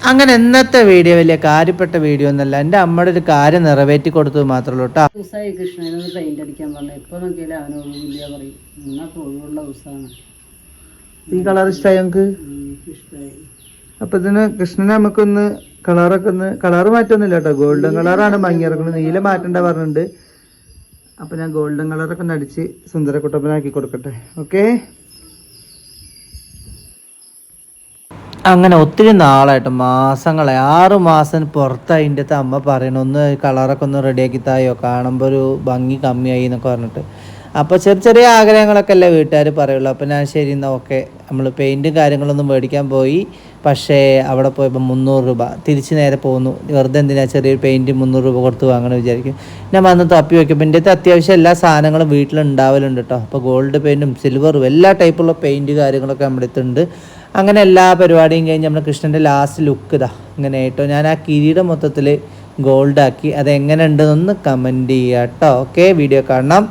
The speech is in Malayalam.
അങ്ങനെ ഇന്നത്തെ വീഡിയോ വലിയ കാര്യപ്പെട്ട വീഡിയോ ഒന്നല്ല. എൻ്റെ അമ്മയുടെ ഒരു കാര്യം നിറവേറ്റി കൊടുത്തത് മാത്രമേ ഉള്ളൂ കേട്ടോ. ദിവസമായി കൃഷ്ണനൊന്ന് പെയിന്റ് അടിക്കാൻ പറഞ്ഞു. എപ്പോൾ നോക്കിയാലും അവനൊന്നുമില്ല പറയും. എന്നൊക്കെ ഒഴിവുള്ള ദിവസമാണ്. ഈ കളർ ഇഷ്ടമായി നമുക്ക്. ഇഷ്ടമായി. അപ്പൊ ഇതിന് കൃഷ്ണനെ നമുക്കൊന്ന് കളറൊക്കെ ഒന്ന് കളർ മാറ്റൊന്നുമില്ല കേട്ടോ. ഗോൾഡൻ കളറാണ് ഭംഗി ഇറക്കുന്നത്. നീല മാറ്റണ്ട പറഞ്ഞിട്ടുണ്ട്. അപ്പൊ ഞാൻ ഗോൾഡൻ കളറൊക്കെ ഒന്ന് അടിച്ച് സുന്ദര കുട്ടപ്പനാക്കി കൊടുക്കട്ടെ. ഓക്കെ. അങ്ങനെ ഒത്തിരി നാളായിട്ട് മാസങ്ങളെ 6 മാസം പുറത്തായി എൻ്റെ അമ്മ പറയണം ഒന്ന് കളറൊക്കെ ഒന്ന് റെഡിയാക്കി തായോ, കാണുമ്പോൾ ഒരു ഭംഗി കമ്മിയായി എന്നൊക്കെ പറഞ്ഞിട്ട്. അപ്പോൾ ചെറിയ ചെറിയ ആഗ്രഹങ്ങളൊക്കെ അല്ലേ വീട്ടുകാർ പറയുള്ളൂ. അപ്പോൾ ഞാൻ ശരി എന്നാൽ ഓക്കെ നമ്മൾ പെയിൻറ്റും കാര്യങ്ങളൊന്നും മേടിക്കാൻ പോയി. പക്ഷേ അവിടെ പോയപ്പോൾ 300 രൂപ തിരിച്ച് നേരെ പോന്നു. വെറുതെ എന്തിനാ ചെറിയൊരു പെയിൻറ്റ് 300 രൂപ കൊടുത്ത് വാങ്ങണം വിചാരിക്കും. ഞാൻ വന്ന് തപ്പി വയ്ക്കുമ്പോൾ എൻ്റെ അത്യാവശ്യം എല്ലാ സാധനങ്ങളും വീട്ടിലുണ്ടാവലുണ്ട് കേട്ടോ. അപ്പോൾ ഗോൾഡ് പെയിൻറ്റും സിൽവറും എല്ലാ ടൈപ്പുള്ള പെയിൻറ്റ് കാര്യങ്ങളൊക്കെ നമ്മുടെ അടുത്തുണ്ട്. അങ്ങനെ എല്ലാ പരിപാടിയും കഴിഞ്ഞ് നമ്മൾ കൃഷ്ണൻ്റെ ലാസ്റ്റ് ലുക്ക് ഇതാ ഇങ്ങനെ ആയിട്ടോ. ഞാൻ ആ കിരീടം മൊത്തത്തിൽ ഗോൾഡാക്കി. അതെങ്ങനെ ഉണ്ടെന്നൊന്ന് കമൻറ്റ് ചെയ്യാം കേട്ടോ. ഓക്കെ, വീഡിയോ കാണാം.